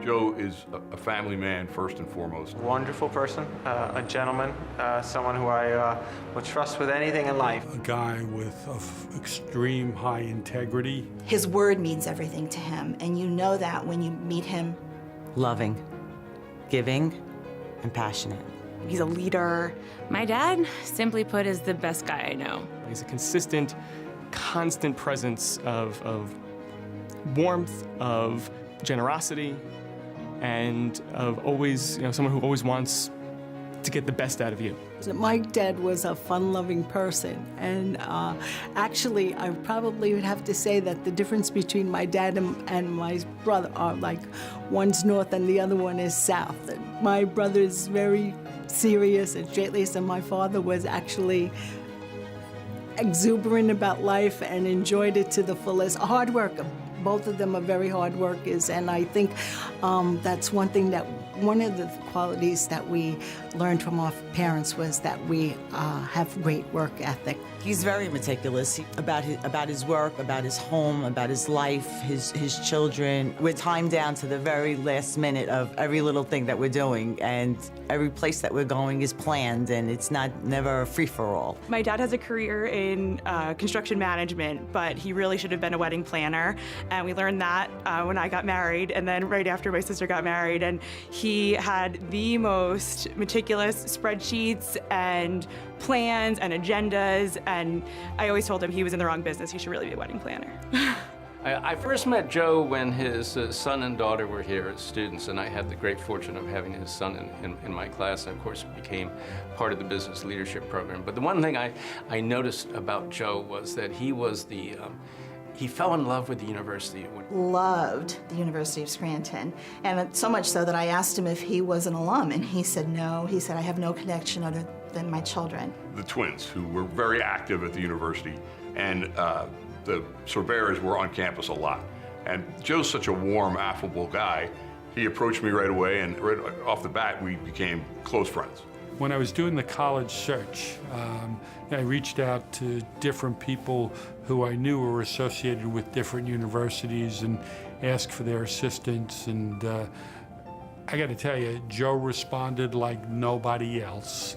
Joe is a family man first and foremost. Wonderful person, a gentleman, someone who I would trust with anything in life. A guy with extreme high integrity. His word means everything to him, and you know that when you meet him. Loving, giving, and passionate. He's a leader. My dad, simply put, is the best guy I know. He's a consistent, constant presence of warmth, of generosity, and of always, someone who always wants to get the best out of you. My dad was a fun-loving person, and actually, I probably would have to say that the difference between my dad and my brother are like one's north and the other one is south. My brother is very serious and straight-laced, and my father was actually exuberant about life and enjoyed it to the fullest. A hard worker. Both of them are very hard workers, and I think that's one of the qualities that we learned from our parents was that we have great work ethic. He's very meticulous about his work, about his home, about his life, his children. We're timed down to the very last minute of every little thing that we're doing, and every place that we're going is planned, and it's never a free-for-all. My dad has a career in construction management, but he really should have been a wedding planner, and we learned that when I got married, and then right after my sister got married, and he had the most meticulous spreadsheets and plans and agendas, and I always told him he was in the wrong business. He should really be a wedding planner. I first met Joe when his son and daughter were here as students, and I had the great fortune of having his son in my class, and of course became part of the business leadership program. But the one thing I noticed about Joe was that he was he fell in love with the university. Loved the University of Scranton, and so much so that I asked him if he was an alum, and he said no. He said, I have no connection other than my children. The twins, who were very active at the university, and the Sorberas were on campus a lot. And Joe's such a warm, affable guy. He approached me right away, and right off the bat, we became close friends. When I was doing the college search, I reached out to different people who I knew were associated with different universities and asked for their assistance. And I got to tell you, Joe responded like nobody else.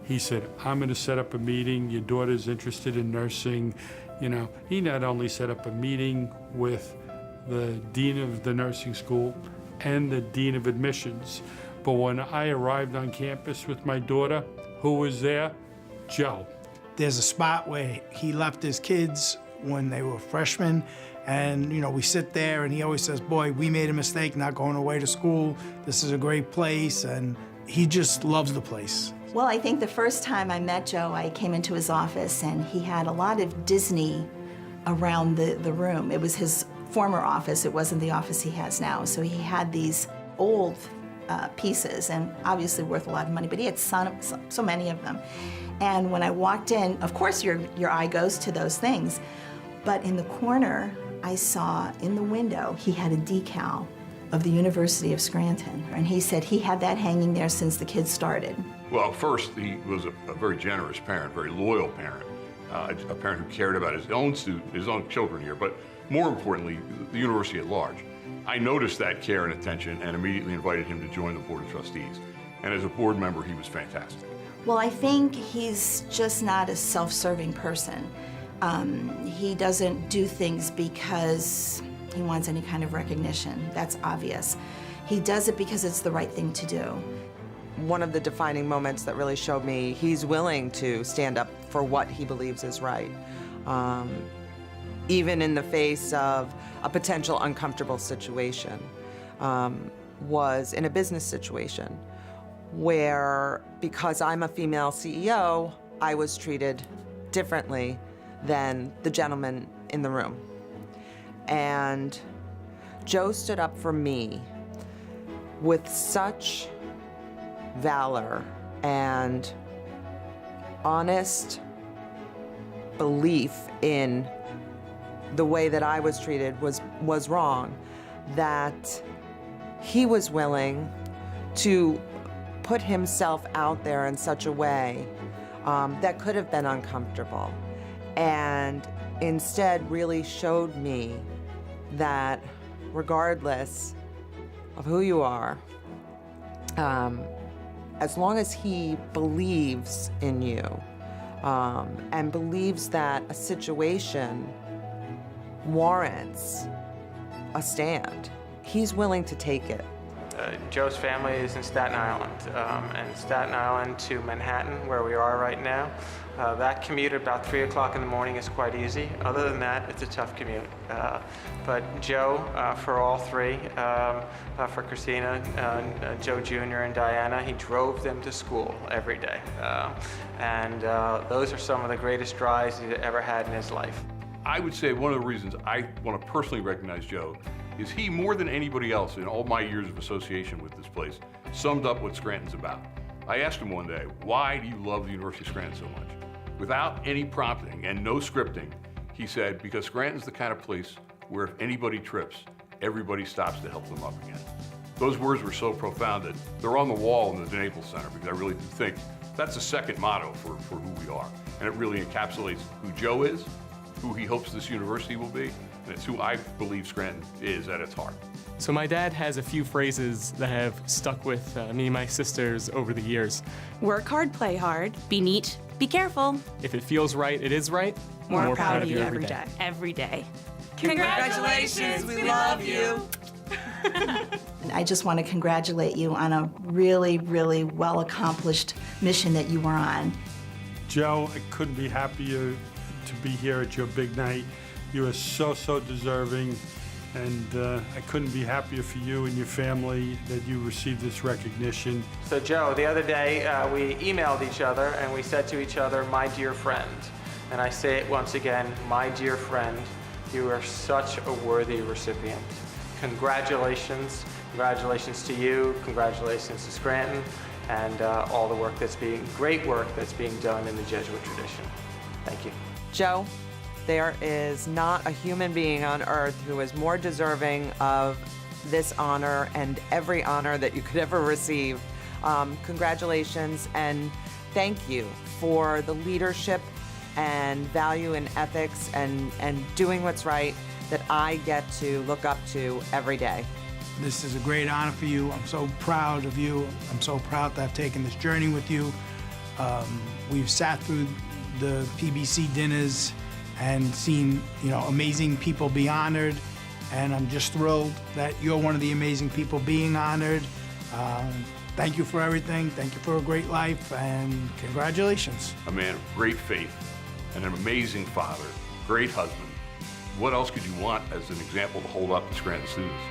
He said, I'm going to set up a meeting. Your daughter's interested in nursing. He not only set up a meeting with the dean of the nursing school and the dean of admissions, but when I arrived on campus with my daughter, who was there? Joe. There's a spot where he left his kids when they were freshmen, and we sit there and he always says, boy, we made a mistake not going away to school. This is a great place, and he just loves the place. Well, I think the first time I met Joe, I came into his office and he had a lot of Disney around the room. It was his former office. It wasn't the office he has now. So he had these old pieces, and obviously worth a lot of money, but he had so many of them. And when I walked in, of course your eye goes to those things, but in the corner, I saw in the window, he had a decal of the University of Scranton. And he said he had that hanging there since the kids started. Well, first, he was a very generous parent, very loyal parent, a parent who cared about his own children here, but more importantly, the university at large. I noticed that care and attention and immediately invited him to join the Board of Trustees. And as a board member, he was fantastic. Well, I think he's just not a self-serving person. He doesn't do things because he wants any kind of recognition. That's obvious. He does it because it's the right thing to do. One of the defining moments that really showed me he's willing to stand up for what he believes is right, even in the face of a potential uncomfortable situation, was in a business situation where, because I'm a female CEO, I was treated differently than the gentleman in the room. And Joe stood up for me with such valor and honest belief in the way that I was treated was wrong, that he was willing to put himself out there in such a way that could have been uncomfortable, and instead really showed me that regardless of who you are, as long as he believes in you and believes that a situation warrants a stand, he's willing to take it. Joe's family is in Staten Island, and Staten Island to Manhattan, where we are right now. That commute at about 3 o'clock in the morning is quite easy. Other than that, it's a tough commute. But Joe, for all three, for Christina, Joe Jr. and Diana, he drove them to school every day. And those are some of the greatest drives he's ever had in his life. I would say one of the reasons I want to personally recognize Joe is he, more than anybody else in all my years of association with this place, summed up what Scranton's about. I asked him one day, why do you love the University of Scranton so much? Without any prompting and no scripting, he said, because Scranton's the kind of place where if anybody trips, everybody stops to help them up again. Those words were so profound that they're on the wall in the Naples Center, because I really do think that's the second motto for who we are. And it really encapsulates who Joe is, who he hopes this university will be, and it's who I believe Scranton is at its heart. So my dad has a few phrases that have stuck with me and my sisters over the years. Work hard, play hard, be neat, be careful. If it feels right, it is right. More proud of you every day. Every day. Congratulations, we love you. I just want to congratulate you on a really, really well-accomplished mission that you were on. Joe, I couldn't be happier to be here at your big night. You are so, so deserving, and I couldn't be happier for you and your family that you received this recognition. So Joe, the other day we emailed each other and we said to each other, my dear friend. And I say it once again, my dear friend, you are such a worthy recipient. Congratulations. Congratulations to you. Congratulations to Scranton and all the work great work that's being done in the Jesuit tradition. Thank you. Joe, there is not a human being on earth who is more deserving of this honor and every honor that you could ever receive. Congratulations and thank you for the leadership and value and ethics and doing what's right that I get to look up to every day. This is a great honor for you. I'm so proud of you. I'm so proud to have taken this journey with you. We've sat through the PBC dinners and seen, amazing people be honored. And I'm just thrilled that you're one of the amazing people being honored. Thank you for everything. Thank you for a great life, and congratulations. A man of great faith and an amazing father, great husband. What else could you want as an example to hold up to Scranton students?